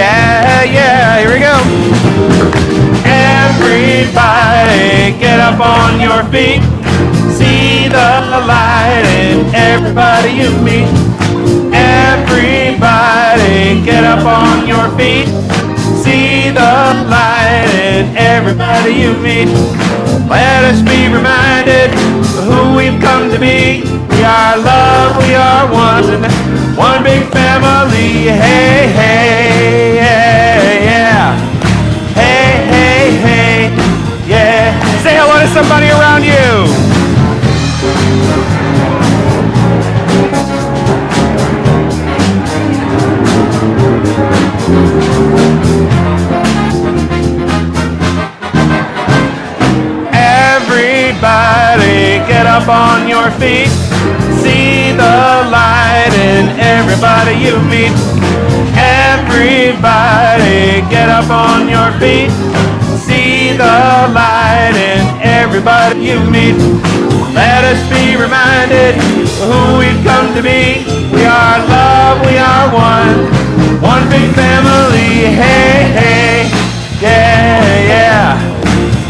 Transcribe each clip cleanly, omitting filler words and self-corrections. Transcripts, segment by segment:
Yeah, yeah, here we go. Everybody get up on your feet. See the light in everybody you meet. Everybody get up on your feet. See the light in everybody you meet. Let us be reminded of who we've come to be. We are love, we are one big family. Hey, hey, yeah, yeah. Hey, hey, hey, yeah. Say hello to somebody around you. Everybody get up on your feet. See the light in everybody you meet. Everybody get up on your feet. See the light in everybody you meet. Let us be reminded of who we've come to be. We are love, we are one big family. Hey, hey, yeah, yeah.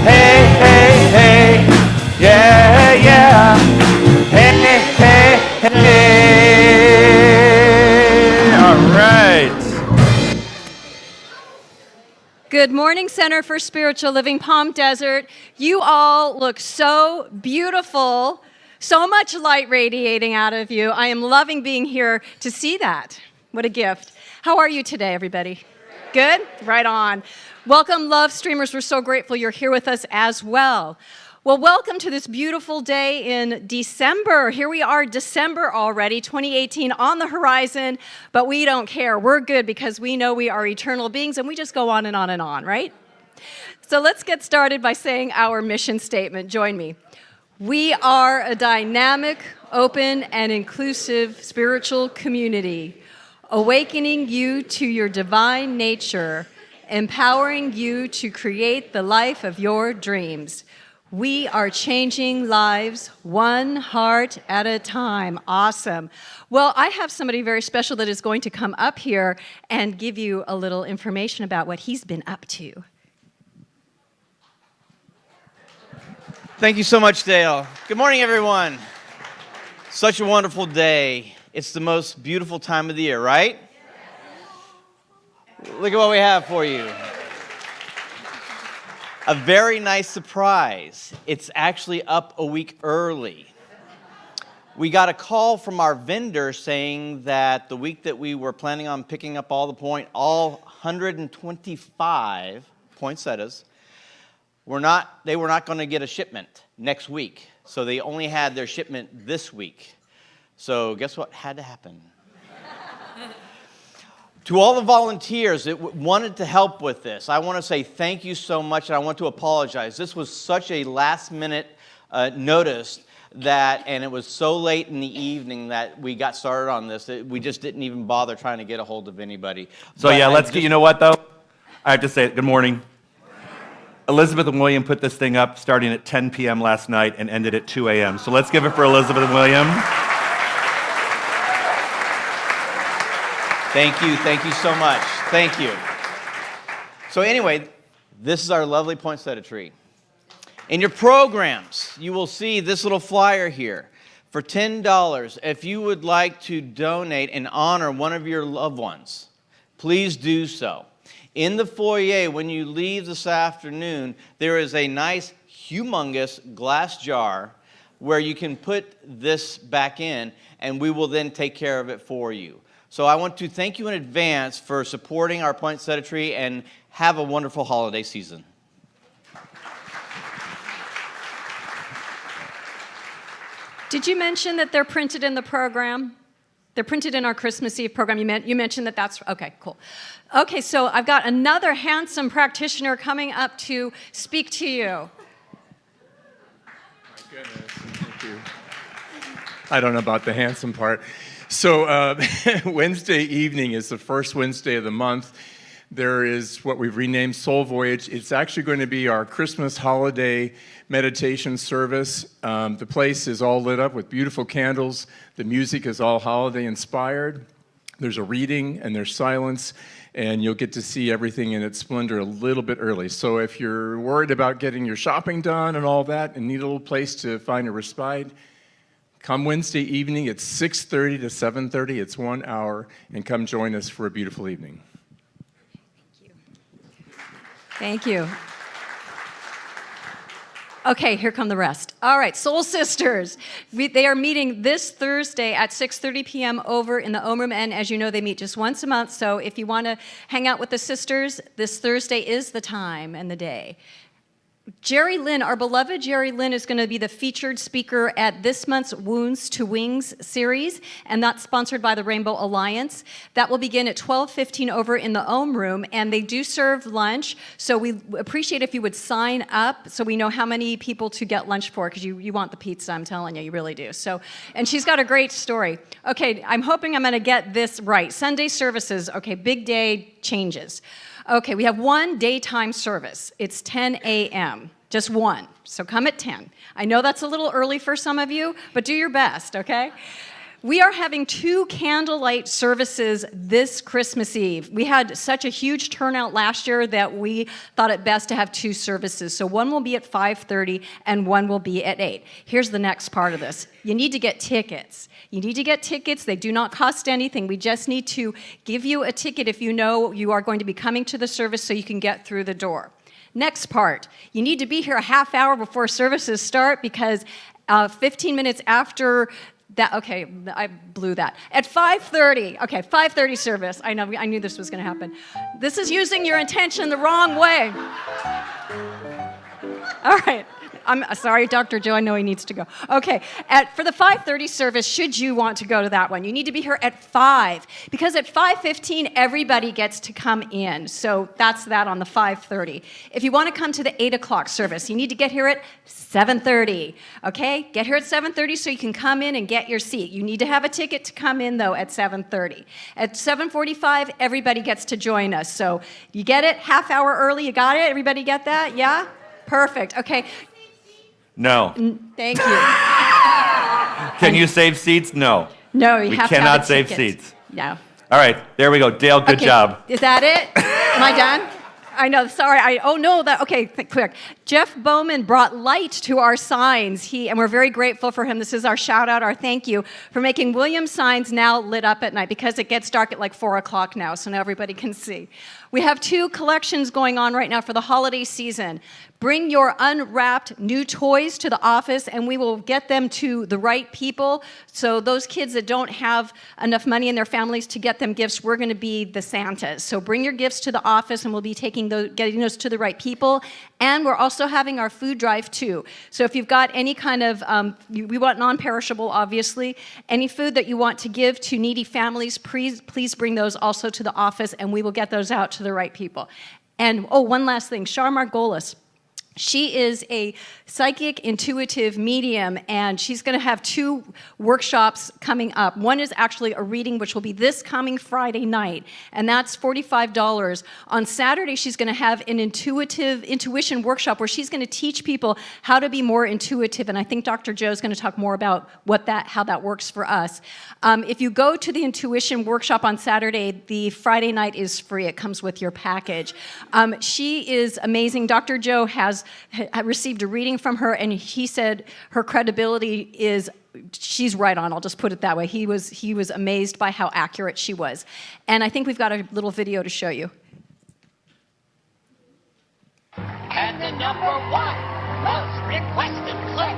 Hey, hey, hey, yeah, yeah. Hey, hey, hey. All right. Good morning, Center for Spiritual Living, Palm Desert. You all look so beautiful, so much light radiating out of you. I am loving being here to see that. What a gift. How are you today, everybody? Good? Right on. Welcome, love streamers. We're so grateful you're here with us as well. Well, welcome to this beautiful day in December. Here we are, December already, 2018 on the horizon, but we don't care. We're good because we know we are eternal beings and we just go on and on and on, right? So let's get started by saying our mission statement. Join me. We are a dynamic, open, and inclusive spiritual community, awakening you to your divine nature, empowering you to create the life of your dreams. We are changing lives one heart at a time. Awesome. Well, I have somebody very special that is going to come up here and give you a little information about what he's been up to. Thank you so much, Dale. Good morning, everyone. Such a wonderful day. It's the most beautiful time of the year, right? Look at what we have for you. A very nice surprise. It's actually up a week early. We got a call from our vendor saying that the week that we were planning on picking up all 125 poinsettias, they were not going to get a shipment next week. So they only had their shipment this week. So guess what had to happen? To all the volunteers that wanted to help with this, I want to say thank you so much, and I want to apologize. This was such a last-minute notice and it was so late in the evening that we got started on this that we just didn't even bother trying to get a hold of anybody. So you know what though? I have to say, good morning. Elizabeth and William put this thing up starting at 10 p.m. last night and ended at 2 a.m. So let's give it for Elizabeth and William. Thank you so much. Thank you. So anyway, this is our lovely poinsettia tree. In your programs, you will see this little flyer here. For $10, if you would like to donate and honor one of your loved ones, please do so. In the foyer, when you leave this afternoon, there is a nice, humongous glass jar where you can put this back in, and we will then take care of it for you. So I want to thank you in advance for supporting our poinsettia tree, and have a wonderful holiday season. Did you mention that they're printed in the program? They're printed in our Christmas Eve program. You mentioned that that's, okay, cool. Okay, so I've got another handsome practitioner coming up to speak to you. My goodness, thank you. I don't know about the handsome part. So Wednesday evening is the first Wednesday of the month. There is what we've renamed Soul Voyage. It's actually going to be our Christmas holiday meditation service. The place is all lit up with beautiful candles. The music is all holiday inspired. There's a reading and there's silence, and you'll get to see everything in its splendor a little bit early. So if you're worried about getting your shopping done and all that and need a little place to find a respite, come Wednesday evening at 6:30 to 7:30. It's 1 hour, and come join us for a beautiful evening. Thank you. Okay, here come the rest. All right, Soul Sisters. They are meeting this Thursday at 6:30 p.m. over in the Ohm Room, and as you know, they meet just once a month, so if you want to hang out with the sisters, this Thursday is the time and the day. Jerry Lynn, our beloved Jerry Lynn, is going to be the featured speaker at this month's Wounds to Wings series, and that's sponsored by the Rainbow Alliance. That will begin at 12:15 over in the Ohm Room, and they do serve lunch, so we appreciate if you would sign up so we know how many people to get lunch for, because you want the pizza, I'm telling you, you really do. So, and she's got a great story. Okay, I'm hoping I'm going to get this right. Sunday services, okay, big day changes. Okay, we have one daytime service. It's 10 a.m., just one. So come at 10. I know that's a little early for some of you, but do your best, okay? We are having 2 candlelight services this Christmas Eve. We had such a huge turnout last year that we thought it best to have 2 services. So one will be at 5:30 and one will be at 8. Here's the next part of this. You need to get tickets. You need to get tickets. They do not cost anything. We just need to give you a ticket if you know you are going to be coming to the service so you can get through the door. Next part, you need to be here a half hour before services start, because 15 minutes after that, okay, I blew that. At 5:30, okay, 5:30 service. I knew this was going to happen. This is using your intention the wrong way. All right. I'm sorry, Dr. Joe, I know he needs to go. Okay, for the 5:30 service, should you want to go to that one, you need to be here at 5, because at 5:15, everybody gets to come in. So that's that on the 5:30. If you want to come to the 8 o'clock service, you need to get here at 7:30, okay? Get here at 7:30 so you can come in and get your seat. You need to have a ticket to come in, though, at 7:30. At 7:45, everybody gets to join us. So you get it? Half hour early, you got it? Everybody get that? Yeah? Perfect, okay. No. Thank you. Can you save seats? No. No, you We have to have cannot a save ticket. seats. No. All right, there we go. Dale, good Okay, job. Is that it? Am I done? I know, sorry. Okay, quick. Jeff Bowman brought light to our signs. And we're very grateful for him. This is our shout out, our thank you for making Williams signs now lit up at night, because it gets dark at like 4 o'clock now, so now everybody can see. We have 2 collections going on right now for the holiday season. Bring your unwrapped new toys to the office, and we will get them to the right people. So those kids that don't have enough money in their families to get them gifts, we're going to be the Santas. So bring your gifts to the office, and we'll be getting those to the right people. And we're also having our food drive, too. So if you've got any kind of, we want non-perishable, obviously. Any food that you want to give to needy families, please bring those also to the office, and we will get those out to the right people. And, one last thing, Char Margolis. She is a psychic intuitive medium, and she's going to have 2 workshops coming up. One is actually a reading, which will be this coming Friday night, and that's $45. On Saturday, she's going to have an intuition workshop where she's going to teach people how to be more intuitive, and I think Dr. Joe is going to talk more about how that works for us. If you go to the intuition workshop on Saturday, the Friday night is free. It comes with your package. She is amazing. Dr. Joe has received a reading from her, and he said her credibility she's right on. I'll just put it that way. He was amazed by how accurate she was. And I think we've got a little video to show you. And the #1 most requested clip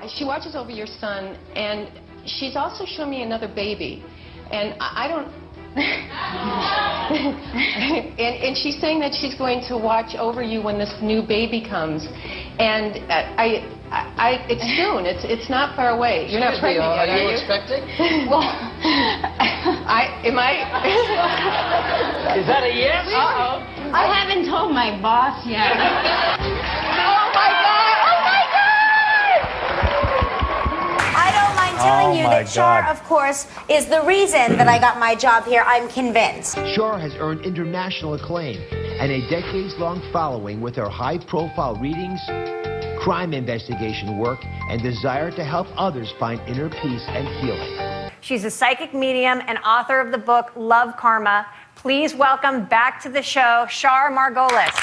is... She watches over your son, and she's also shown me another baby. And I don't... and she's saying that she's going to watch over you when this new baby comes. And it's soon. It's not far away. You're not pregnant yet, are you? expecting? Well, Is that a yes? Uh-oh. I haven't told my boss yet. Oh my God! Oh my God! I don't mind telling you that Char, of course, is the reason that I got my job here. I'm convinced. Char has earned international acclaim and a decades-long following with her high-profile readings, crime investigation work, and desire to help others find inner peace and healing. She's a psychic medium and author of the book Love Karma. Please welcome back to the show, Char Margolis.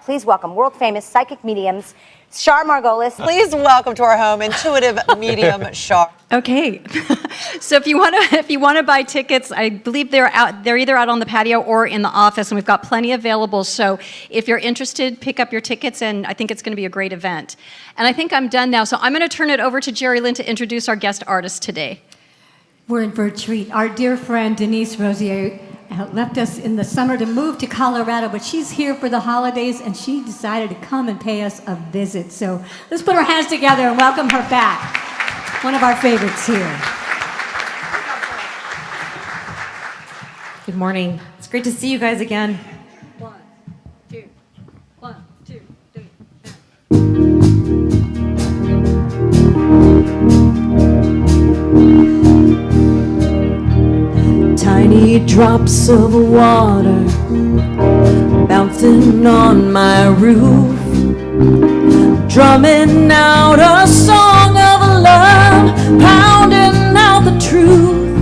Please welcome world-famous psychic mediums, Char Margolis. Please welcome to our home, intuitive medium Char. Okay, so if you want to buy tickets, I believe they're either out on the patio or in the office, and we've got plenty available. So if you're interested, pick up your tickets, and I think it's going to be a great event. And I think I'm done now, so I'm going to turn it over to Jerry Lynn to introduce our guest artist today. We're in for a treat. Our dear friend Denise Rosier left us in the summer to move to Colorado, but she's here for the holidays, and she decided to come and pay us a visit. So let's put our hands together and welcome her back. One of our favorites here. Good morning. It's great to see you guys again. 1, 2, 1, 2, 3. Tiny drops of water bouncing on my roof, drumming out a song of love, pounding out the truth.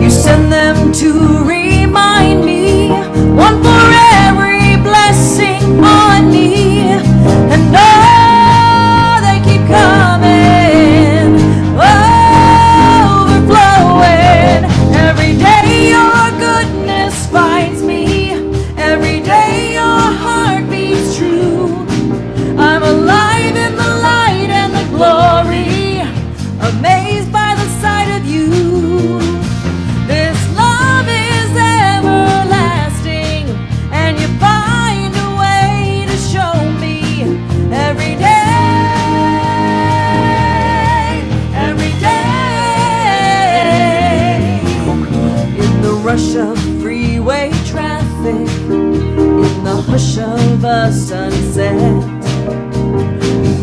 You send them to remind me, one for every blessing on me, and oh, they keep coming, overflowing. Every day your goodness finds me, every day your heart beats true. I'm alive in the light and the glory, amazed by the sight of you. This love is everlasting, and you find a way to show me every day, every day. In the rush of freeway traffic, in the hush of a sunset,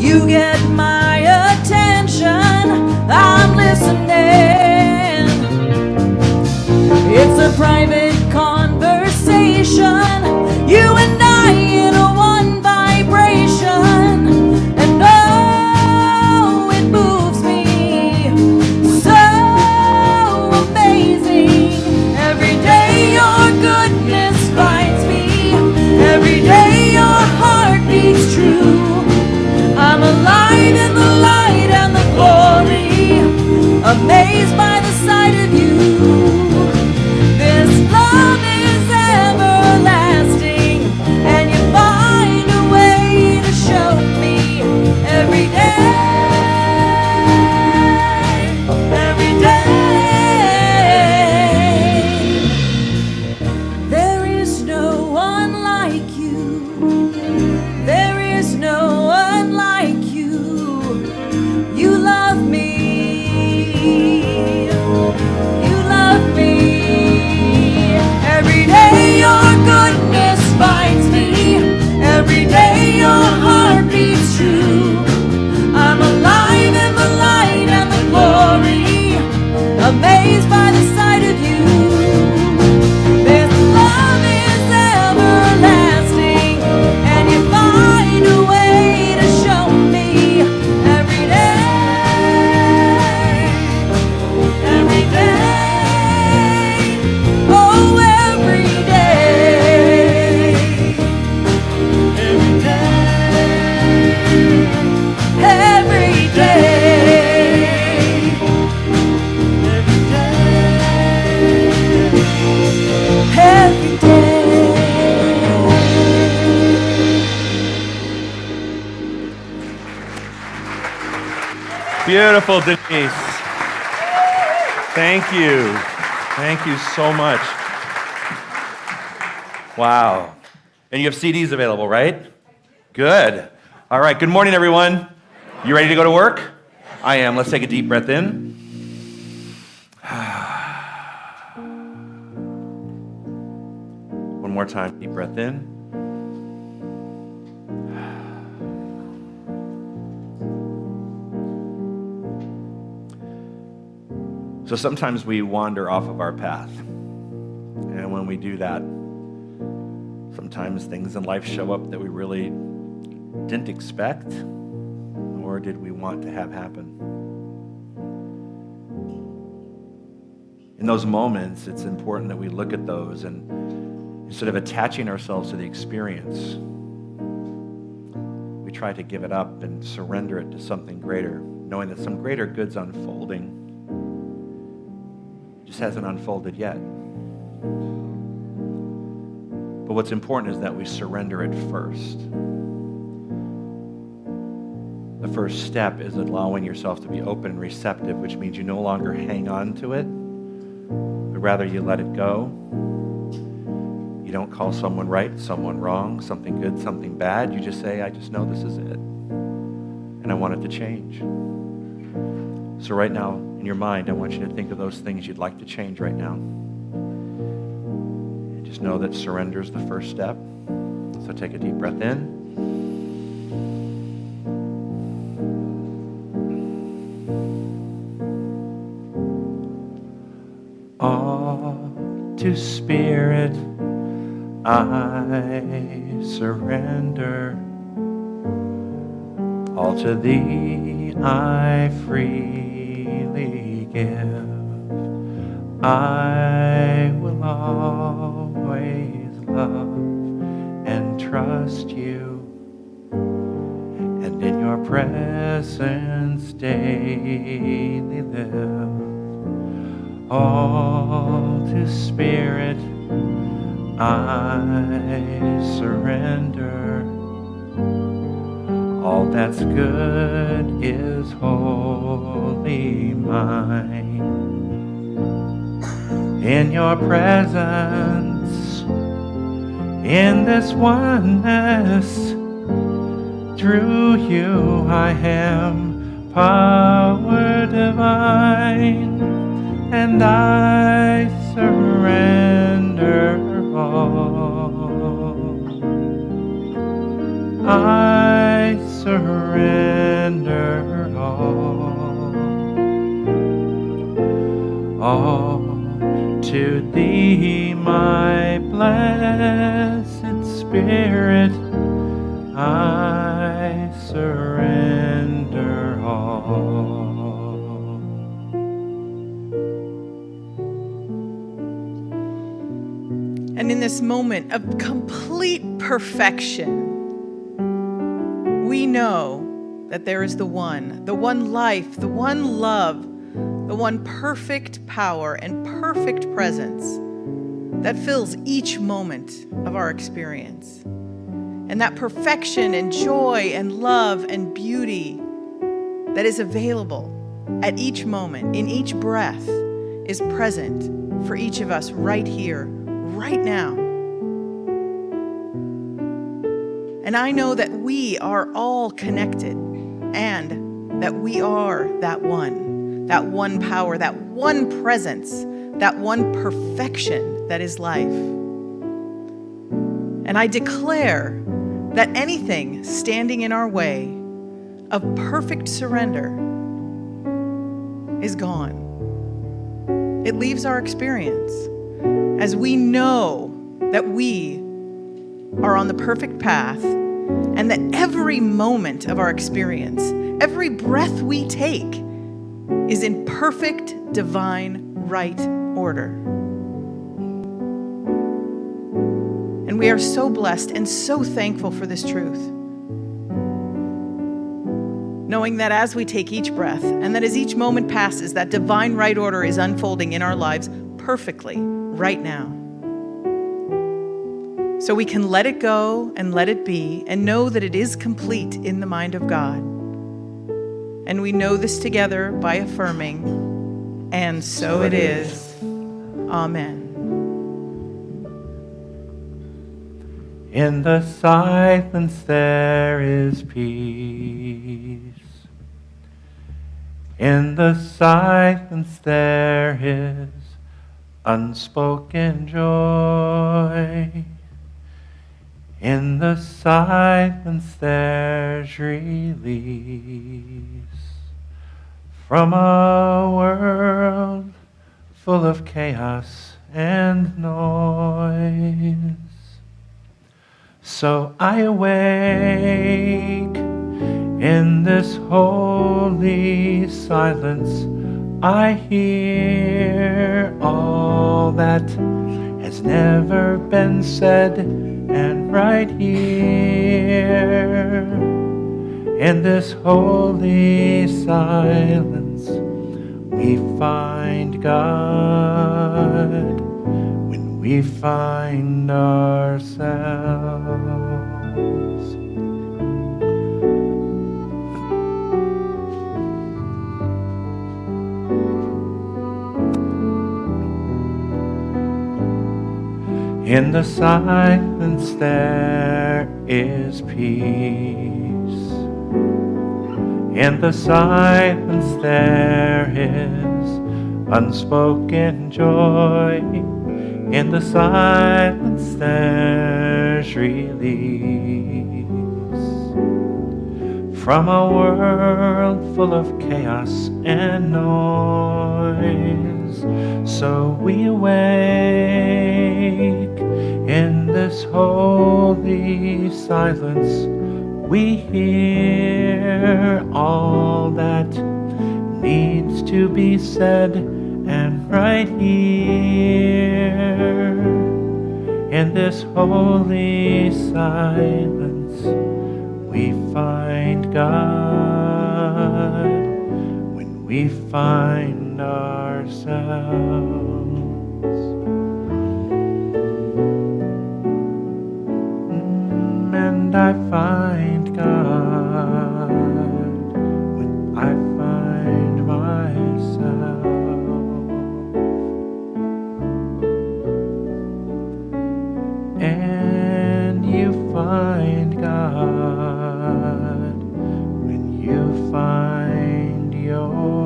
you get my attention, I'm listening. It's a private conversation, you and I in a one vibration, and oh, it moves me so amazing. Every day your goodness finds me, every day your heart beats true. I'm alive in the light and the glory, amazed by the sight of you. This love is everlasting, and you find a way to show me every day, every day. There is no one like you, there is no one like you. You love me, you love me. Every day your goodness finds me, every day your heart beats true. I'm alive in the light and the glory, amazed by the sight of you. This love is everlasting, and you find a way to show me every day, every day, oh every day, every day, every day, every day. Beautiful, Denise. Thank you. Thank you so much. Wow. And you have CDs available, right? Good. All right. Good morning, everyone. You ready to go to work? I am. Let's take a deep breath in. One more time. Deep breath in. So sometimes we wander off of our path. And when we do that, sometimes things in life show up that we really didn't expect, nor did we want to have happen. In those moments, it's important that we look at those and instead of attaching ourselves to the experience, we try to give it up and surrender it to something greater, knowing that some greater good's unfolding. It just hasn't unfolded yet. But what's important is that we surrender it first. The first step is allowing yourself to be open and receptive, which means you no longer hang on to it, but rather you let it go. You don't call someone right, someone wrong, something good, something bad. You just say, I just know this is it, and I want it to change. So right now, in your mind, I want you to think of those things you'd like to change right now. And just know that surrender is the first step. So take a deep breath in. All to Spirit I surrender. All to Thee I freely give. I will always love and trust You, and in Your presence daily live. All to Spirit I surrender. All that's good is wholly mine. In Your presence, in this oneness, through You I am power divine, and I surrender all. I surrender all to Thee, my blessed Spirit, I surrender all. And in this moment of complete perfection, we know that there is the one life, the one love, the one perfect power and perfect presence that fills each moment of our experience. And that perfection and joy and love and beauty that is available at each moment, in each breath, is present for each of us right here, right now. And I know that we are all connected and that we are that one power, that one presence, that one perfection that is life. And I declare that anything standing in our way of perfect surrender is gone. It leaves our experience as we know that we are on the perfect path and that every moment of our experience, every breath we take, is in perfect divine right order. And we are so blessed and so thankful for this truth. Knowing that as we take each breath and that as each moment passes, that divine right order is unfolding in our lives perfectly right now. So we can let it go and let it be and know that it is complete in the mind of God. And we know this together by affirming, and so it is. Amen. In the silence there is peace. In the silence there is unspoken joy. In the silence there's release from a world full of chaos and noise. So I awake in this holy silence. I hear all that has never been said, and right here in this holy silence we find God when we find ourselves. In the silence there is peace. In the silence there is unspoken joy. In the silence there's release from a world full of chaos and noise. So we awake in this holy silence. We hear all that needs to be said, and right here in this holy silence we find God when we find ourselves. And I find God when I find myself. And you find God when you find yourself.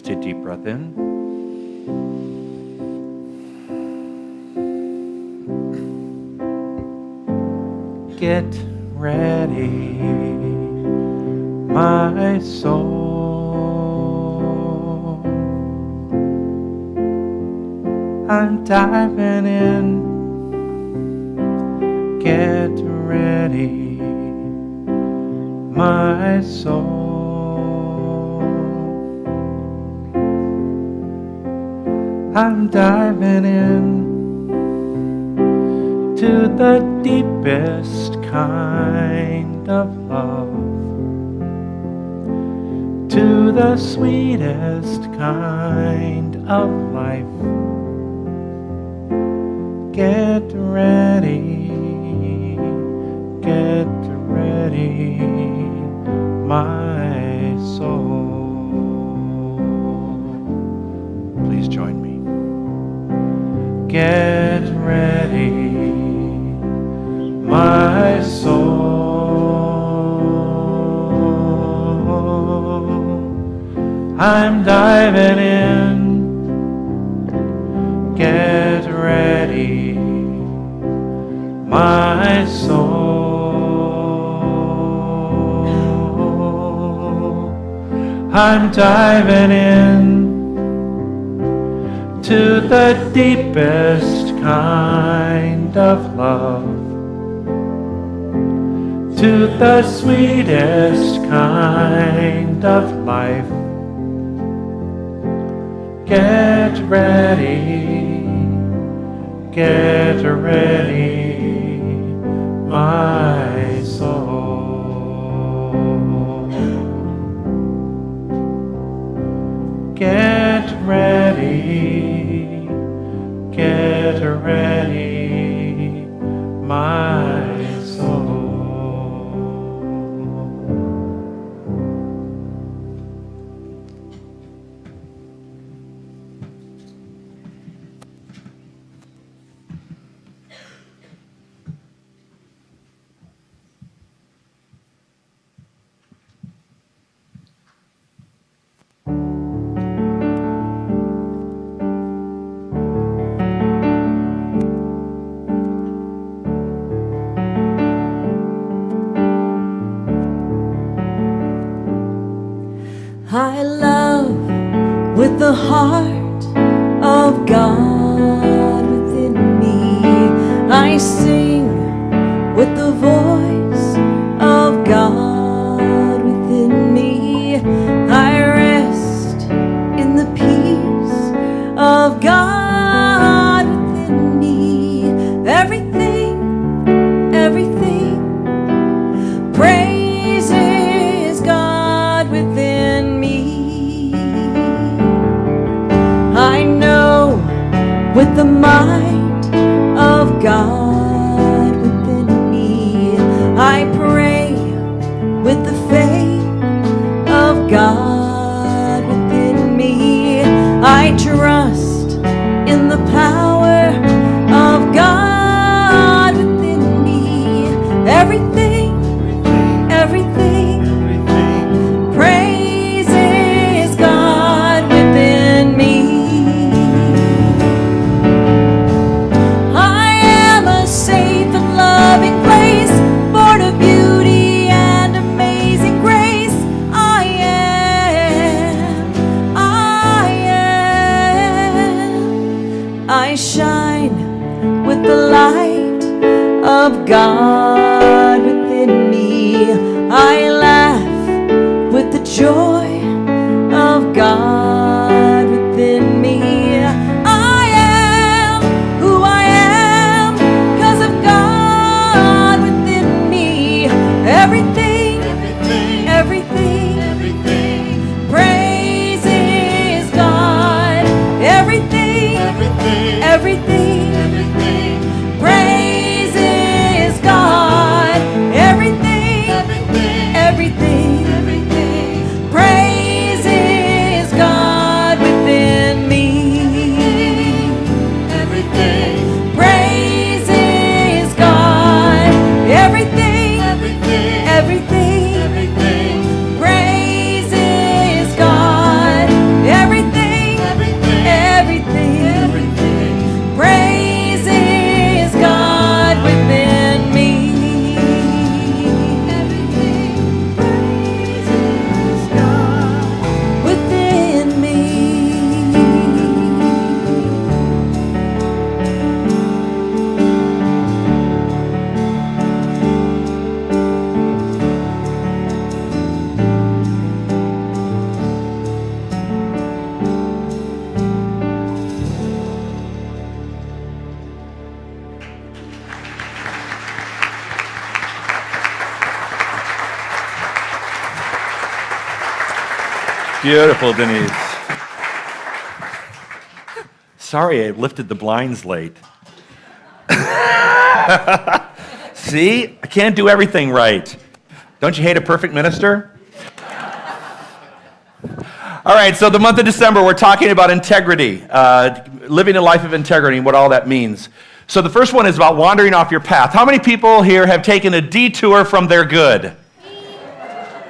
Take a deep breath in. Get ready, my soul. I'm diving in. Get ready, my soul. I'm diving in to the deepest kind of love, to the sweetest kind of life. Get ready, get ready, my soul. Please join me. Get ready, my soul. I'm diving in. Get ready, my soul. I'm diving in to the deepest kind of love, to the sweetest kind of life. Get ready, get ready, my soul. Get ready, get ready, my soul. I love with the heart of God within me. I sing with the voice of God within me. I rest in the peace of God within me. Everything praises God within me. I know with the might of God within me. I pray with the faith of God within me. I trust in the power of God within me. Everything praises God within me. I am a safe and loving place, born of beauty and amazing grace. I shine with the light of God within me. I laugh with the joy of God within me. I am who I am 'cause of God within me. Everything praises God. Everything praises God. Everything praises God within me. Everything praises God. Everything praises God. Everything praises God within me. Within me. Beautiful, Denise. Sorry I lifted the blinds late. See, I can't do everything right. Don't you hate a perfect minister? All right, so the month of December, we're talking about integrity, living a life of integrity and what all that means. So the first one is about wandering off your path. How many people here have taken a detour from their good?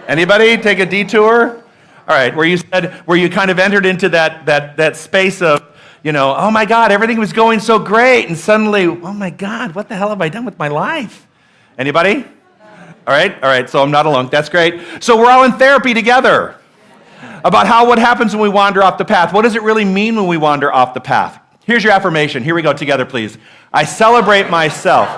Anybody take a detour? All right, where you kind of entered into that space of, oh my God, everything was going so great, and suddenly, oh my God, what the hell have I done with my life? Anybody? All right, so I'm not alone. That's great. So we're all in therapy together about what happens when we wander off the path. What does it really mean when we wander off the path? Here's your affirmation. Here we go together, please. I celebrate myself.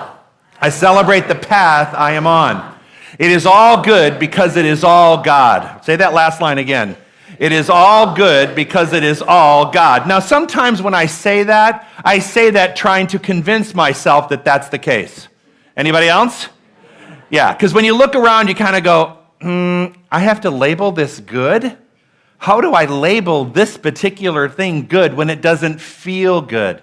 I celebrate the path I am on. It is all good because it is all God. Say that last line again. It is all good because it is all God. Now, sometimes when I say that trying to convince myself that that's the case. Anybody else? Yeah, because when you look around, you kind of go, I have to label this good? How do I label this particular thing good when it doesn't feel good?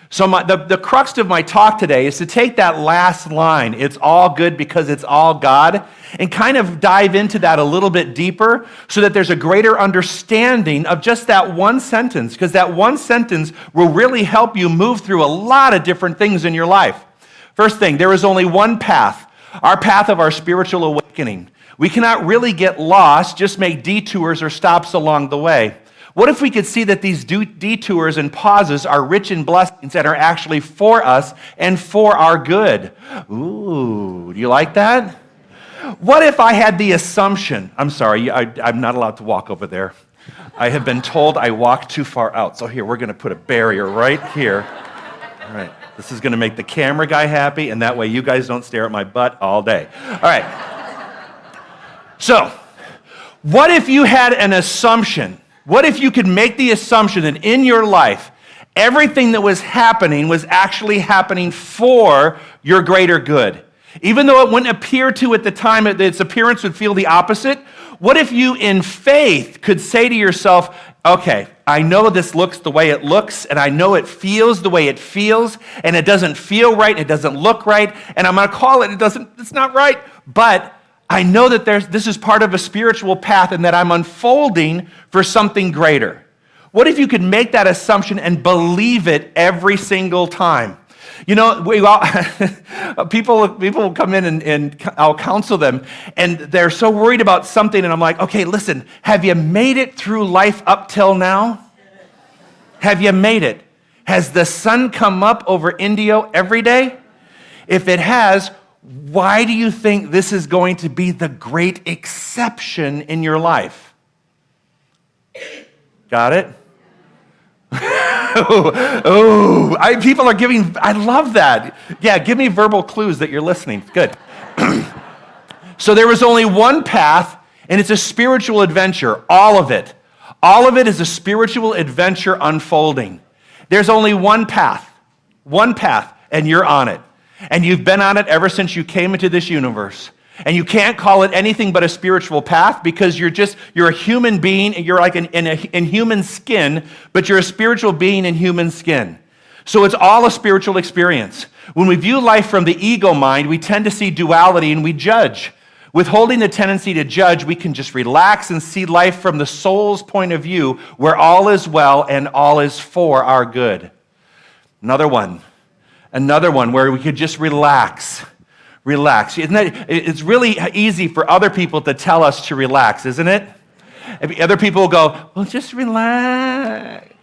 So the crux of my talk today is to take that last line, it's all good because it's all God, and kind of dive into that a little bit deeper so that there's a greater understanding of just that one sentence, because that one sentence will really help you move through a lot of different things in your life. First thing, there is only one path, our path of our spiritual awakening. We cannot really get lost, just make detours or stops along the way. What if we could see that these detours and pauses are rich in blessings that are actually for us and for our good? Ooh, do you like that? What if I had the assumption, I'm sorry, I'm not allowed to walk over there. I have been told I walked too far out. So here, we're going to put a barrier right here. All right, this is going to make the camera guy happy, and that way you guys don't stare at my butt all day. All right. So, what if you had an assumption? What if you could make the assumption that in your life, everything that was happening was actually happening for your greater good? Even though it wouldn't appear to at the time, its appearance would feel the opposite. What if you, in faith, could say to yourself, okay, I know this looks the way it looks, and I know it feels the way it feels, and it doesn't feel right, and it doesn't look right, and I'm going to call it, it's not right, but I know that this is part of a spiritual path and that I'm unfolding for something greater. What if you could make that assumption and believe it every single time? People will come in and I'll counsel them, and they're so worried about something, and I'm like, okay, listen, have you made it through life up till now? Have you made it? Has the sun come up over Indio every day? If it has, why do you think this is going to be the great exception in your life? Got it? People are giving, I love that. Yeah, give me verbal clues that you're listening. Good. So there was only one path, and it's a spiritual adventure, all of it. All of it is a spiritual adventure unfolding. There's only one path, and you're on it. And you've been on it ever since you came into this universe. And you can't call it anything but a spiritual path because you're a human being, and you're like in human skin, but you're a spiritual being in human skin. So it's all a spiritual experience. When we view life from the ego mind, we tend to see duality and we judge. Withholding the tendency to judge, we can just relax and see life from the soul's point of view, where all is well and all is for our good. Another one where we could just relax. It's really easy for other people to tell us to relax, isn't it? Other people will go, well, just relax.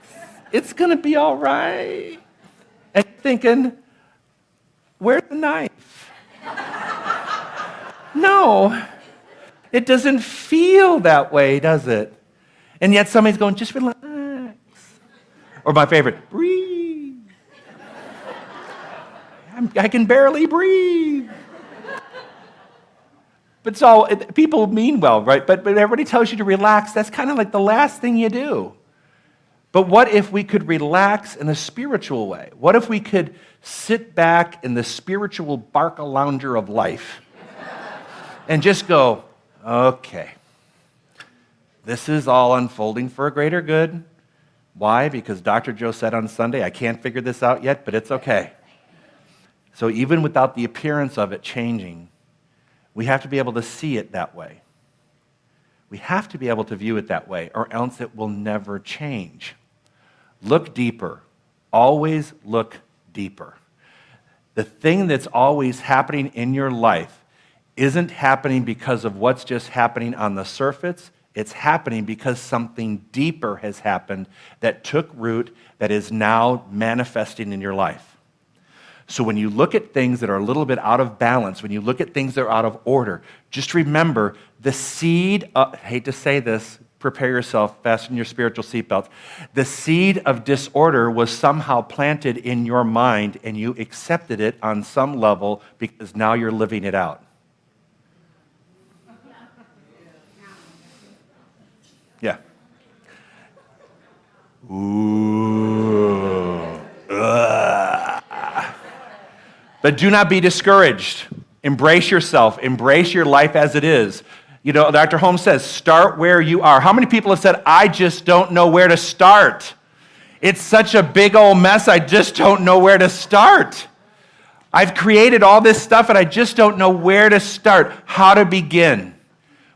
It's going to be all right. And you're thinking, where's the knife? No, it doesn't feel that way, does it? And yet somebody's going, just relax. Or my favorite, breathe. I can barely breathe. But people mean well, right? But everybody tells you to relax. That's kind of like the last thing you do. But what if we could relax in a spiritual way? What if we could sit back in the spiritual barca-lounger of life and just go, okay, this is all unfolding for a greater good. Why? Because Dr. Joe said on Sunday, I can't figure this out yet, but it's okay. So even without the appearance of it changing, we have to be able to see it that way. We have to be able to view it that way, or else it will never change. Look deeper. Always look deeper. The thing that's always happening in your life isn't happening because of what's just happening on the surface. It's happening because something deeper has happened that took root, that is now manifesting in your life. So when you look at things that are a little bit out of balance, when you look at things that are out of order, just remember the seed, I hate to say this, prepare yourself, fasten your spiritual seatbelts. The seed of disorder was somehow planted in your mind and you accepted it on some level because now you're living it out. Yeah. Ooh. Ugh. But do not be discouraged. Embrace yourself. Embrace your life as it is. You know, Dr. Holmes says, start where you are. How many people have said, I just don't know where to start? It's such a big old mess, I just don't know where to start. I've created all this stuff and I just don't know where to start, how to begin.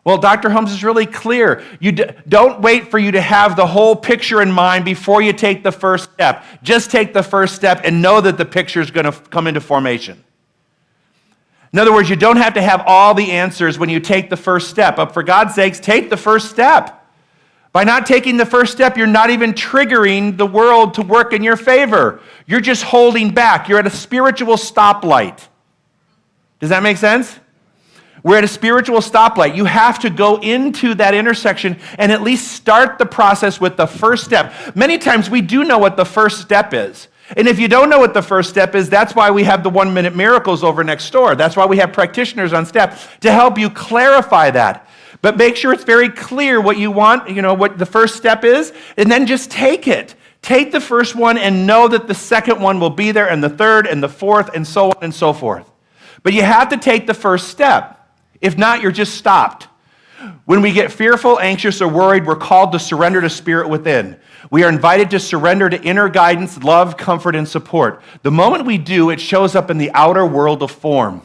Well, Dr. Holmes is really clear. You don't wait for you to have the whole picture in mind before you take the first step. Just take the first step and know that the picture is going to come into formation. In other words, you don't have to have all the answers when you take the first step. But for God's sakes, take the first step. By not taking the first step, you're not even triggering the world to work in your favor. You're just holding back. You're at a spiritual stoplight. Does that make sense? We're at a spiritual stoplight. You have to go into that intersection and at least start the process with the first step. Many times we do know what the first step is. And if you don't know what the first step is, that's why we have the 1-minute miracles over next door. That's why we have practitioners on staff to help you clarify that. But make sure it's very clear what you want, what the first step is, and then just take it. Take the first one and know that the second one will be there, and the third, and the fourth, and so on and so forth. But you have to take the first step. If not, you're just stopped. When we get fearful, anxious, or worried, we're called to surrender to Spirit within. We are invited to surrender to inner guidance, love, comfort, and support. The moment we do, it shows up in the outer world of form.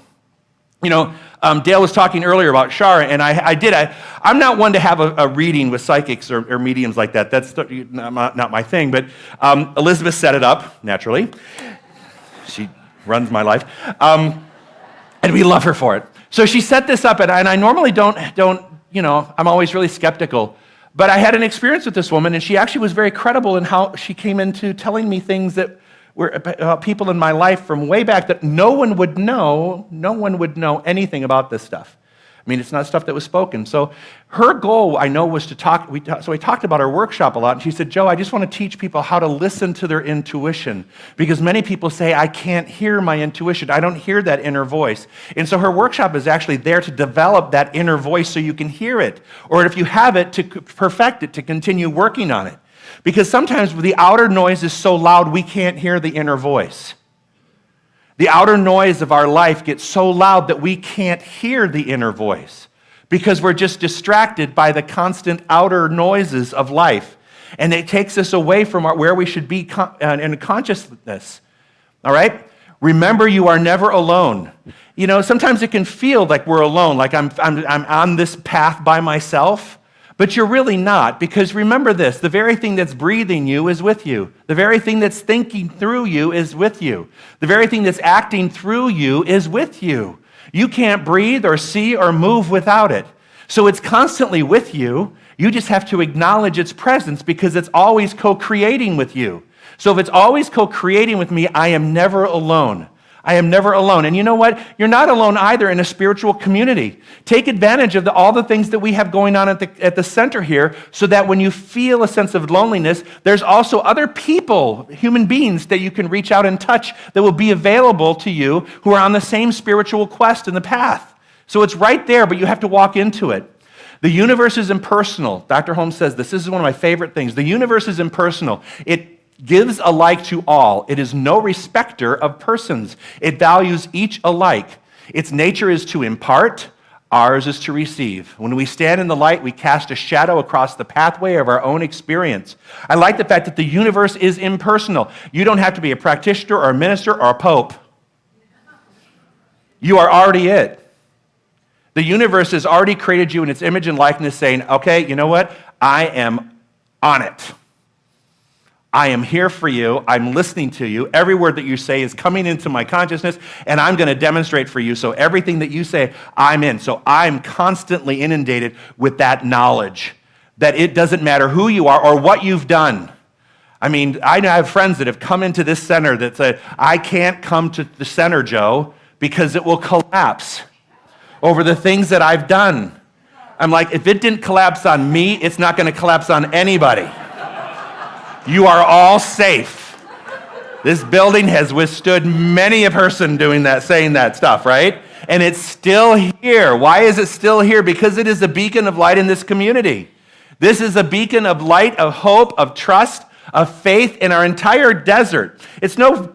Dale was talking earlier about Char, and I'm not one to have a reading with psychics or mediums like that. That's not my thing, but Elizabeth set it up, naturally. She runs my life. And we love her for it. So she set this up, and I normally don't, I'm always really skeptical. But I had an experience with this woman, and she actually was very credible in how she came into telling me things that were about people in my life from way back that no one would know anything about this stuff. I mean, it's not stuff that was spoken. So her goal, I know, was to talk. So we talked about our workshop a lot, and she said, Joe, I just want to teach people how to listen to their intuition, because many people say, I can't hear my intuition. I don't hear that inner voice. And so her workshop is actually there to develop that inner voice so you can hear it, or if you have it, to perfect it, to continue working on it. Because sometimes the outer noise is so loud, we can't hear the inner voice. The outer noise of our life gets so loud that we can't hear the inner voice because we're just distracted by the constant outer noises of life. And it takes us away from where we should be in consciousness. All right? Remember, you are never alone. Sometimes it can feel like we're alone, like I'm on this path by myself. But you're really not, because remember this, the very thing that's breathing you is with you. The very thing that's thinking through you is with you. The very thing that's acting through you is with you. You can't breathe or see or move without it. So it's constantly with you. You just have to acknowledge its presence because it's always co-creating with you. So if it's always co-creating with me, I am never alone. I am never alone. And you know what? You're not alone either in a spiritual community. Take advantage of all the things that we have going on at the center here so that when you feel a sense of loneliness, there's also other people, human beings, that you can reach out and touch that will be available to you who are on the same spiritual quest in the path. So it's right there, but you have to walk into it. The universe is impersonal. Dr. Holmes says this. This is one of my favorite things. The universe is impersonal. It gives alike to all. It is no respecter of persons. It values each alike. Its nature is to impart. Ours is to receive. When we stand in the light, we cast a shadow across the pathway of our own experience. I like the fact that the universe is impersonal. You don't have to be a practitioner or a minister or a pope. You are already it. The universe has already created you in its image and likeness, saying, okay, you know what? I am on it. I am here for you. I'm listening to you. Every word that you say is coming into my consciousness, and I'm going to demonstrate for you. So everything that you say, I'm in. So I'm constantly inundated with that knowledge that it doesn't matter who you are or what you've done. I mean, I have friends that have come into this center that said, I can't come to the center, Joe, because it will collapse over the things that I've done. I'm like, if it didn't collapse on me, it's not going to collapse on anybody. You are all safe. This building has withstood many a person doing that, saying that stuff, right? And it's still here. Why is it still here? Because it is a beacon of light in this community. This is a beacon of light, of hope, of trust, of faith in our entire desert. It's no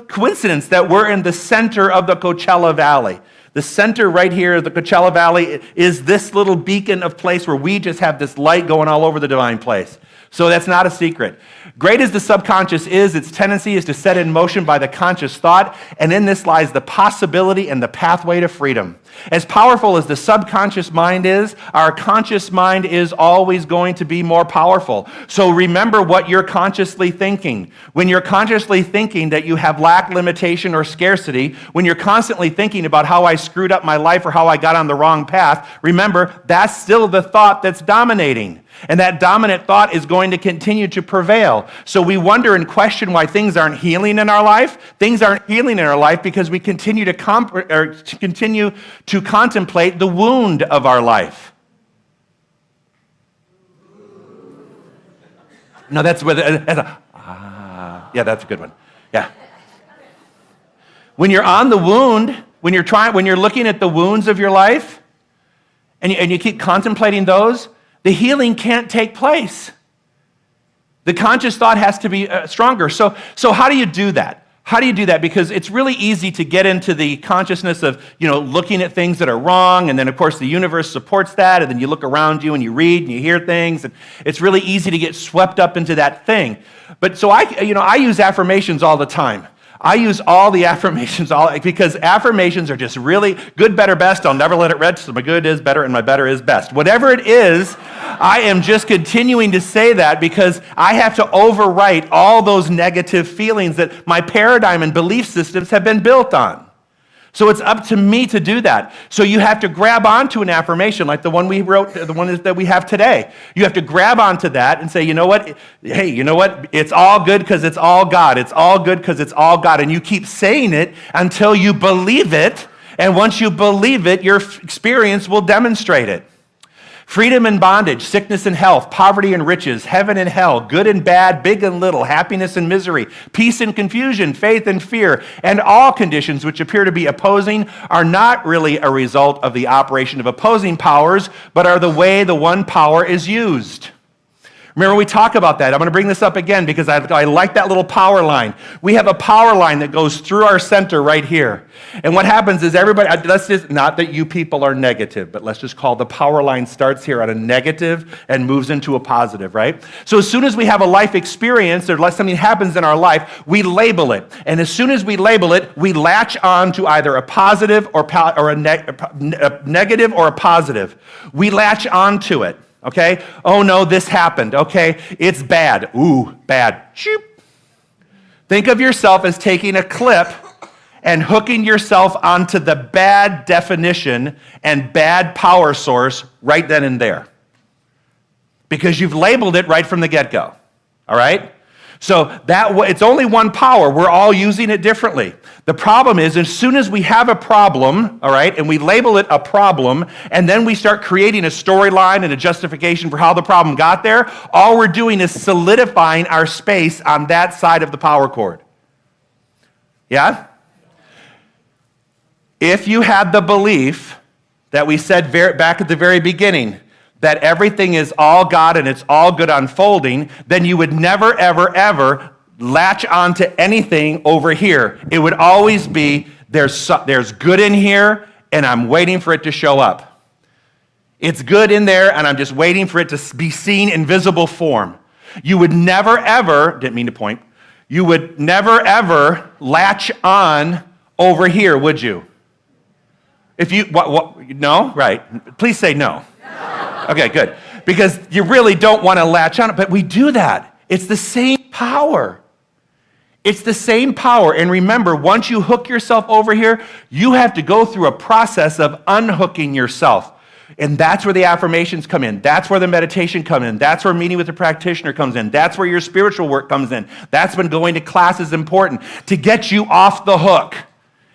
coincidence that we're in the center of the Coachella Valley. The center right here of the Coachella Valley is this little beacon of place where we just have this light going all over the divine place. So that's not a secret. Great as the subconscious is, its tendency is to set in motion by the conscious thought, and in this lies the possibility and the pathway to freedom. As powerful as the subconscious mind is, our conscious mind is always going to be more powerful. So remember what you're consciously thinking. When you're consciously thinking that you have lack, limitation, or scarcity, when you're constantly thinking about how I screwed up my life or how I got on the wrong path, remember, that's still the thought that's dominating. And that dominant thought is going to continue to prevail. So we wonder and question why things aren't healing in our life. Things aren't healing in our life because we continue to contemplate the wound of our life. No, that's where yeah, that's a good one. Yeah. When you're on the wound, when you're looking at the wounds of your life, and you keep contemplating those, the healing can't take place. The conscious thought has to be stronger. So how do you do that? How do you do that? Because it's really easy to get into the consciousness of, looking at things that are wrong, and then of course the universe supports that, and then you look around you and you read and you hear things, and it's really easy to get swept up into that thing. But so I use affirmations all the time. I use all the affirmations because affirmations are just really good, better, best. I'll never let it rest. So my good is better and my better is best. Whatever it is, I am just continuing to say that because I have to overwrite all those negative feelings that my paradigm and belief systems have been built on. So it's up to me to do that. So you have to grab onto an affirmation like the one we wrote, the one that we have today. You have to grab onto that and say, you know what? Hey, you know what? It's all good because it's all God. It's all good because it's all God. And you keep saying it until you believe it. And once you believe it, your experience will demonstrate it. Freedom and bondage, sickness and health, poverty and riches, heaven and hell, good and bad, big and little, happiness and misery, peace and confusion, faith and fear, and all conditions which appear to be opposing are not really a result of the operation of opposing powers, but are the way the one power is used. Remember, we talk about that. I'm going to bring this up again because I like that little power line. We have a power line that goes through our center right here. And what happens is not that you people are negative, but let's just call the power line starts here at a negative and moves into a positive, right? So as soon as we have a life experience or something happens in our life, we label it. And as soon as we label it, we latch on to either a positive or a negative or a positive. We latch on to it. Okay? Oh no, this happened. Okay? It's bad. Ooh, bad. Shoop. Think of yourself as taking a clip and hooking yourself onto the bad definition and bad power source right then and there. Because you've labeled it right from the get-go. All right? So it's only one power. We're all using it differently. The problem is, as soon as we have a problem, all right, and we label it a problem, and then we start creating a storyline and a justification for how the problem got there, all we're doing is solidifying our space on that side of the power cord. Yeah? If you had the belief that we said back at the very beginning, that everything is all God and it's all good unfolding, then you would never, ever, ever latch onto anything over here. It would always be, there's good in here, and I'm waiting for it to show up. It's good in there, and I'm just waiting for it to be seen in visible form. You would never, ever, didn't mean to point, you would never, ever latch on over here, would you? If you, no? Right. Please say no. Okay, good. Because you really don't want to latch on it, but we do that. It's the same power. It's the same power. And remember, once you hook yourself over here, you have to go through a process of unhooking yourself. And that's where the affirmations come in. That's where the meditation comes in. That's where meeting with the practitioner comes in. That's where your spiritual work comes in. That's when going to class is important, to get you off the hook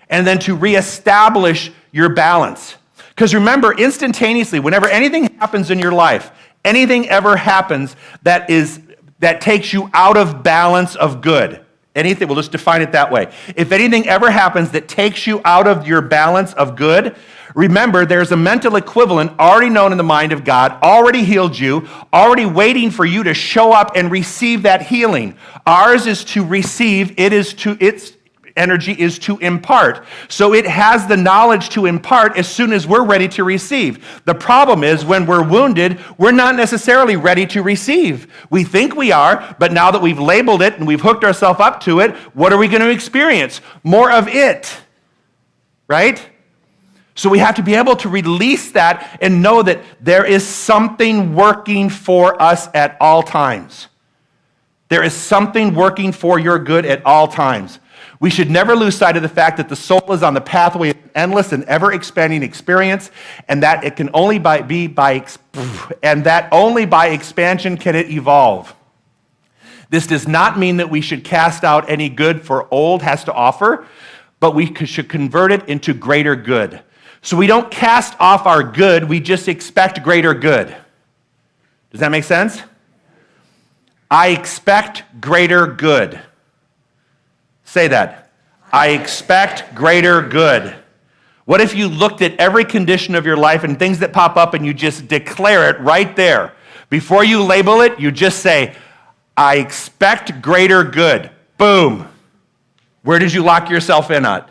and then to reestablish your balance. Because remember, instantaneously, whenever anything happens in your life, anything ever happens that takes you out of balance of good, anything, we'll just define it that way. If anything ever happens that takes you out of your balance of good, remember there's a mental equivalent already known in the mind of God, already healed you, already waiting for you to show up and receive that healing. Ours is to receive, its energy is to impart. So it has the knowledge to impart as soon as we're ready to receive. The problem is when we're wounded, we're not necessarily ready to receive. We think we are, but now that we've labeled it and we've hooked ourselves up to it, what are we going to experience? More of it, right? So we have to be able to release that and know that there is something working for us at all times. There is something working for your good at all times. We should never lose sight of the fact that the soul is on the pathway of endless and ever-expanding experience, and that it can only only by expansion can it evolve. This does not mean that we should cast out any good for old has to offer, but we should convert it into greater good. So we don't cast off our good, we just expect greater good. Does that make sense? I expect greater good. Say that. I expect greater good. What if you looked at every condition of your life and things that pop up and you just declare it right there? Before you label it, you just say, I expect greater good. Boom. Where did you lock yourself in at?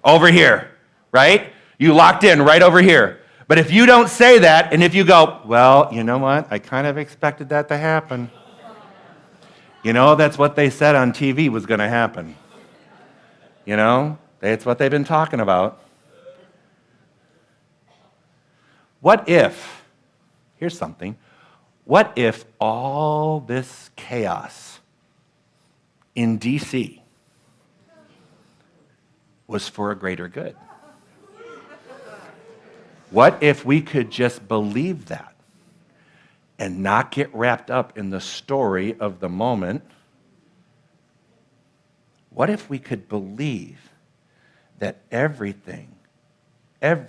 Over here, right? You locked in right over here. But if you don't say that, and if you go, well, you know what? I kind of expected that to happen. You know, that's what they said on TV was going to happen. You know, that's what they've been talking about. What if, here's something, what if all this chaos in D.C. was for a greater good? What if we could just believe that? And not get wrapped up in the story of the moment? What if we could believe that everything, there's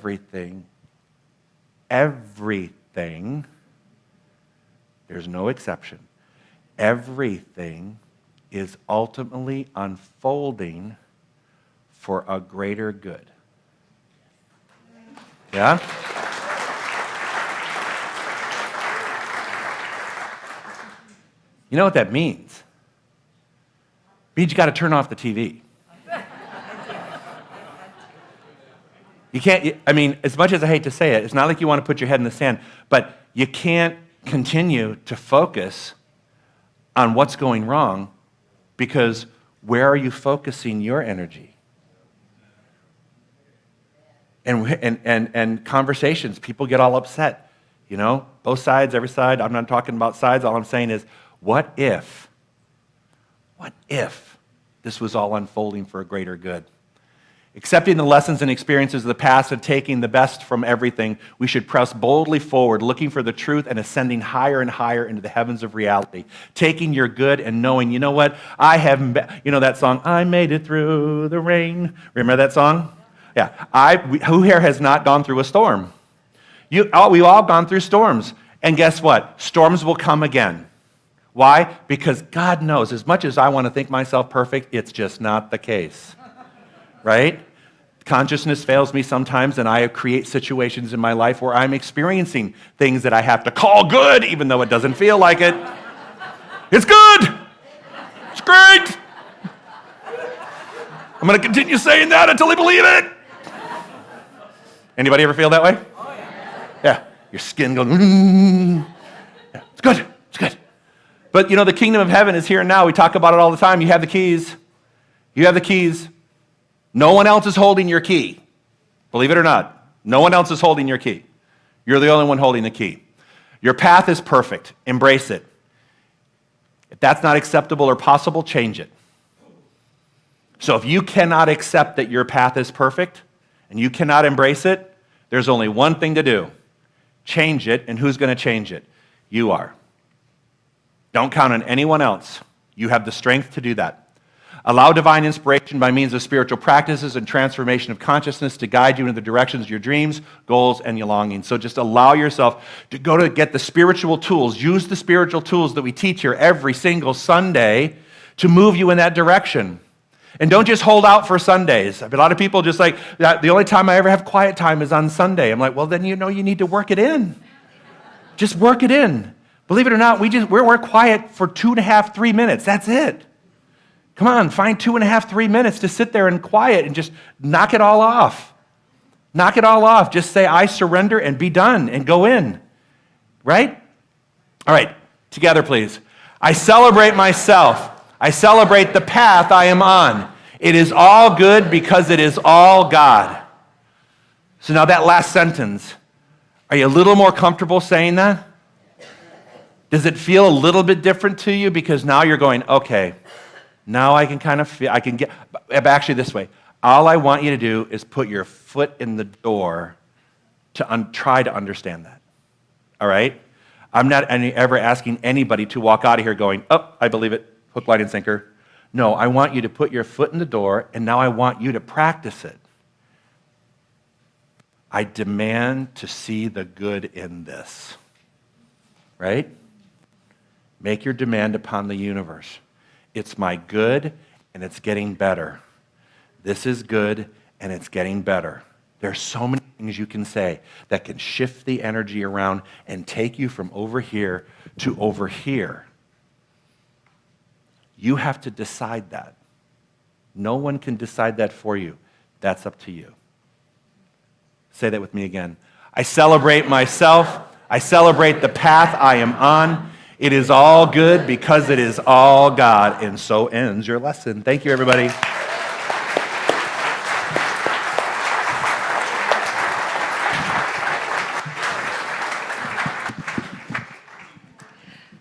no exception, everything is ultimately unfolding for a greater good? Yeah? You know what that means? It means you got to turn off the TV. You can't, I mean, as much as I hate to say it, it's not like you want to put your head in the sand, but you can't continue to focus on what's going wrong, because where are you focusing your energy? And conversations, people get all upset, you know, both sides, every side. I'm not talking about sides. All I'm saying is, what if this was all unfolding for a greater good? Accepting the lessons and experiences of the past and taking the best from everything, we should press boldly forward, looking for the truth and ascending higher and higher into the heavens of reality. Taking your good and knowing, you know what, you know that song, I made it through the rain. Remember that song? Yeah. Who here has not gone through a storm? We've all gone through storms. And guess what? Storms will come again. Why? Because God knows, as much as I want to think myself perfect, it's just not the case, right? Consciousness fails me sometimes, and I create situations in my life where I'm experiencing things that I have to call good, even though it doesn't feel like it. It's good! It's great! I'm going to continue saying that until I believe it! Anybody ever feel that way? Oh, yeah. Your skin goes, Yeah, it's good, it's good. But you know, the kingdom of heaven is here and now. We talk about it all the time. You have the keys. You have the keys. No one else is holding your key. Believe it or not, no one else is holding your key. You're the only one holding the key. Your path is perfect. Embrace it. If that's not acceptable or possible, change it. So if you cannot accept that your path is perfect and you cannot embrace it, there's only one thing to do. Change it, and who's going to change it? You are. Don't count on anyone else. You have the strength to do that. Allow divine inspiration by means of spiritual practices and transformation of consciousness to guide you in the directions of your dreams, goals, and your longings. So just allow yourself to go to get the spiritual tools. Use the spiritual tools that we teach here every single Sunday to move you in that direction. And don't just hold out for Sundays. A lot of people just like, the only time I ever have quiet time is on Sunday. I'm like, well, then you know you need to work it in. Just work it in. Believe it or not, we're quiet for 2.5, 3 minutes. That's it. Come on, find 2.5, 3 minutes to sit there and quiet and just knock it all off. Knock it all off. Just say, I surrender, and be done, and go in. Right? All right, together, please. I celebrate myself. I celebrate the path I am on. It is all good because it is all God. So now that last sentence, are you a little more comfortable saying that? Does it feel a little bit different to you? Because now you're going, okay, now I can kind of feel, I can get, actually this way, all I want you to do is put your foot in the door to try to understand that. All right? I'm not ever asking anybody to walk out of here going, oh, I believe it, hook, line, and sinker. No, I want you to put your foot in the door, and now I want you to practice it. I demand to see the good in this. Right? Make your demand upon the universe. It's my good, and it's getting better. This is good, and it's getting better. There's so many things you can say that can shift the energy around and take you from over here to over here. You have to decide that. No one can decide that for you. That's up to you. Say that with me again. I celebrate myself. I celebrate the path I am on. It is all good because it is all God. And so ends your lesson. Thank you, everybody.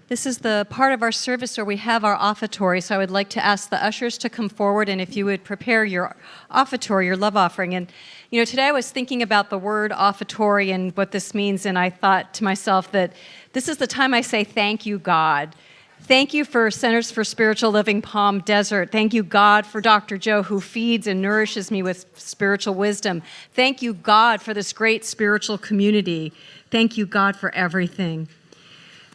This is the part of our service where we have our offertory, so I would like to ask the ushers to come forward, and if you would prepare your offertory, your love offering. And, you know, today I was thinking about the word offertory and what this means, and I thought to myself that this is the time I say, thank you, God. Thank you for Centers for Spiritual Living Palm Desert. Thank you, God, for Dr. Joe, who feeds and nourishes me with spiritual wisdom. Thank you, God, for this great spiritual community. Thank you, God, for everything.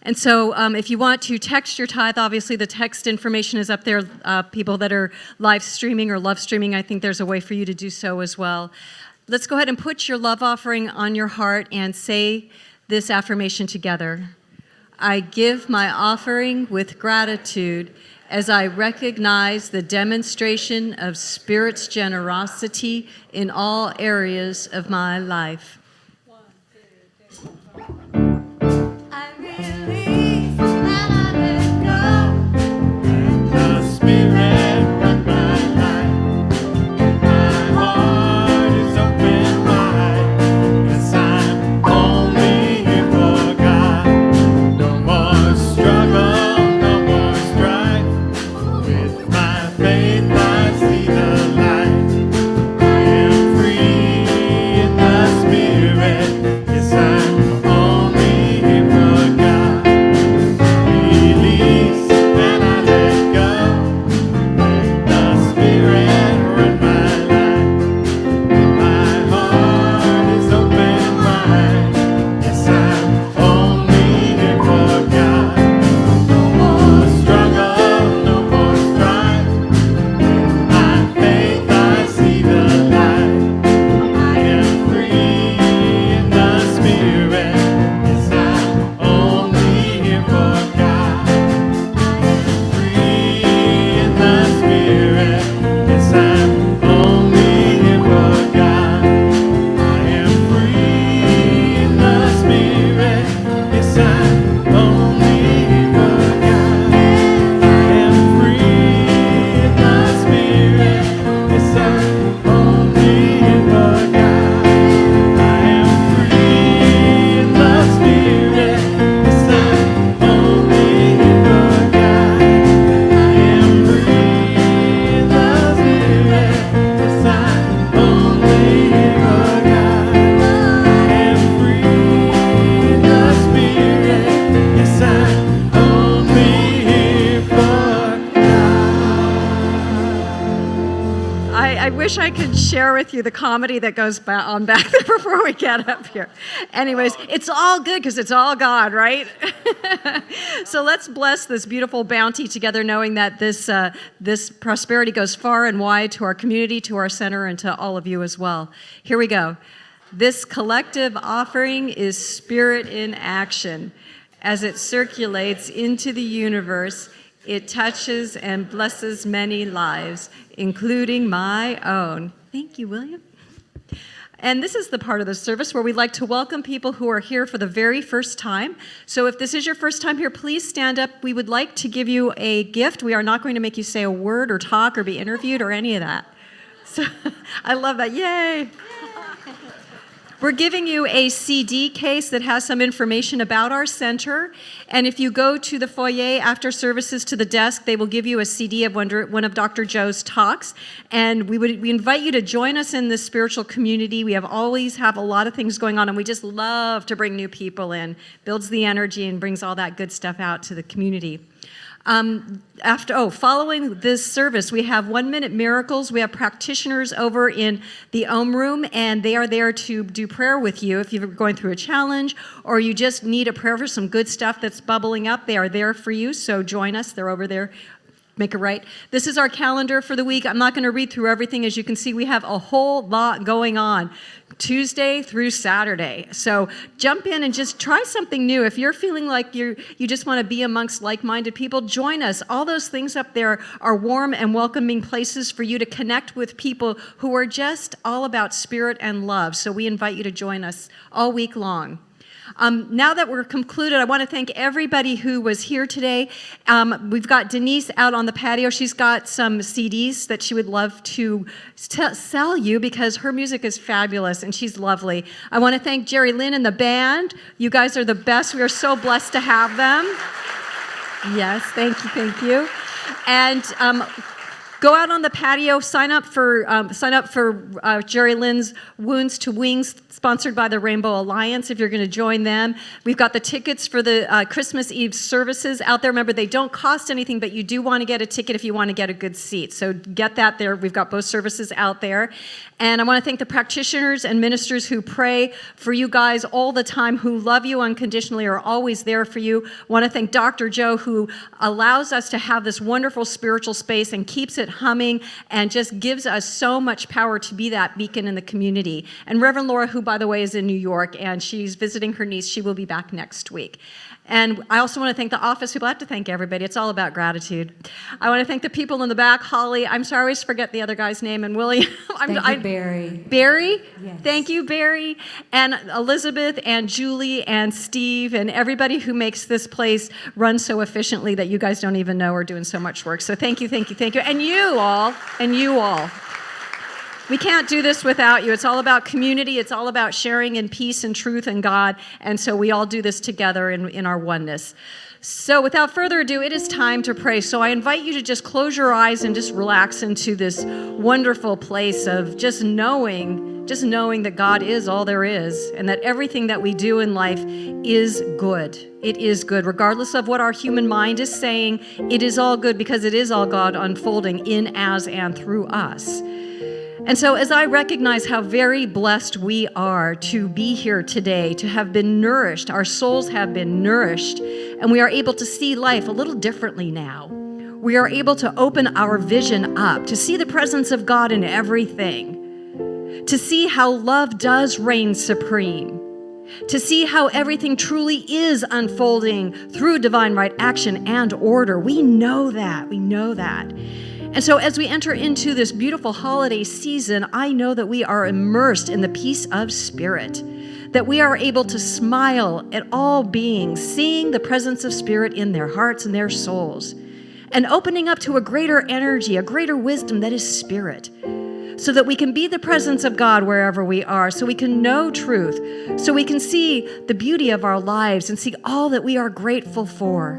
And so if you want to text your tithe, obviously the text information is up there. People that are live streaming or love streaming, I think there's a way for you to do so as well. Let's go ahead and put your love offering on your heart and say this affirmation together. I give my offering with gratitude as I recognize the demonstration of Spirit's generosity in all areas of my life. Yes, I'm only I wish I could share with you the comedy that goes on back there before we get up here. Anyways, it's all good because it's all God, right? So let's bless this beautiful bounty together, knowing that this prosperity goes far and wide to our community, to our center, and to all of you as well. Here we go. This collective offering is spirit in action. As it circulates into the universe, it touches and blesses many lives, including my own. Thank you, William. And this is the part of the service where we'd like to welcome people who are here for the very first time. So if this is your first time here, please stand up. We would like to give you a gift. We are not going to make you say a word or talk or be interviewed or any of that. So I love that. Yay. We're giving you a CD case that has some information about our center. And if you go to the foyer after services to the desk, they will give you a CD of one of Dr. Joe's talks. And we invite you to join us in this spiritual community. We always have a lot of things going on, and we just love to bring new people in. Builds the energy and brings all that good stuff out to the community. Following this service, we have 1-minute miracles. We have practitioners over in the Om Room, and they are there to do prayer with you. If you're going through a challenge or you just need a prayer for some good stuff that's bubbling up, they are there for you. So join us. They're over there. Make it right. This is our calendar for the week. I'm not going to read through everything. As you can see, we have a whole lot going on Tuesday through Saturday. So jump in and just try something new. If you're feeling like you just want to be amongst like-minded people, join us. All those things up there are warm and welcoming places for you to connect with people who are just all about spirit and love. So we invite you to join us all week long. Now that we're concluded, I want to thank everybody who was here today. We've got Denise out on the patio. She's got some CDs that she would love to sell you because her music is fabulous and she's lovely. I want to thank Jerry Lynn and the band. You guys are the best. We are so blessed to have them. Yes, thank you. And go out on the patio, sign up for Jerry Lynn's Wounds to Wings, sponsored by the Rainbow Alliance, if you're going to join them. We've got the tickets for the Christmas Eve services out there. Remember, they don't cost anything, but you do want to get a ticket if you want to get a good seat. So get that there. We've got both services out there. And I want to thank the practitioners and ministers who pray for you guys all the time, who love you unconditionally, are always there for you. I want to thank Dr. Joe, who allows us to have this wonderful spiritual space and keeps it humming and just gives us so much power to be that beacon in the community. And Reverend Laura, who, by the way, is in New York, and she's visiting her niece. She will be back next week. And I also want to thank the office people. I have to thank everybody. It's all about gratitude. I want to thank the people in the back. Holly, I'm sorry, I always forget the other guy's name. And Willie. Thank you, Barry. Barry? Yes. Thank you, Barry. And Elizabeth and Julie and Steve and everybody who makes this place run so efficiently that you guys don't even know are doing so much work. So thank you. And you all. We can't do this without you. It's all about community. It's all about sharing in peace and truth and God. And so we all do this together in our oneness. So without further ado, it is time to pray. So I invite you to just close your eyes and just relax into this wonderful place of just knowing that God is all there is, and that everything that we do in life is good. It is good. Regardless of what our human mind is saying, it is all good because it is all God unfolding in, as, and through us. And so as I recognize how very blessed we are to be here today, to have been nourished, our souls have been nourished, and we are able to see life a little differently now. We are able to open our vision up, to see the presence of God in everything, to see how love does reign supreme, to see how everything truly is unfolding through divine right action and order. We know that. And so as we enter into this beautiful holiday season, I know that we are immersed in the peace of spirit, that we are able to smile at all beings, seeing the presence of spirit in their hearts and their souls, and opening up to a greater energy, a greater wisdom that is spirit, so that we can be the presence of God wherever we are, so we can know truth, so we can see the beauty of our lives and see all that we are grateful for,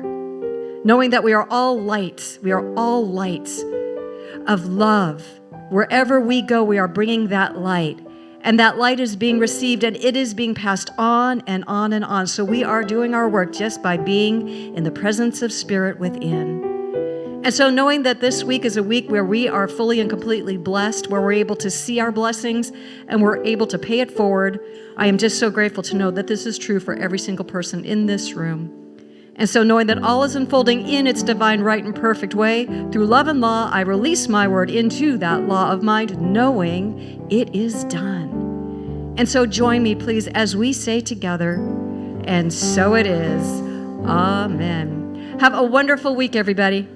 knowing that we are all lights of love. Wherever we go, we are bringing that light, and that light is being received, and it is being passed on and on and on. So we are doing our work just by being in the presence of spirit within. And so knowing that this week is a week where we are fully and completely blessed, where we're able to see our blessings and we're able to pay it forward, I am just so grateful to know that this is true for every single person in this room. And so knowing that all is unfolding in its divine, right, and perfect way, through love and law, I release my word into that law of mind, knowing it is done. And so join me, please, as we say together, and so it is. Amen. Have a wonderful week, everybody.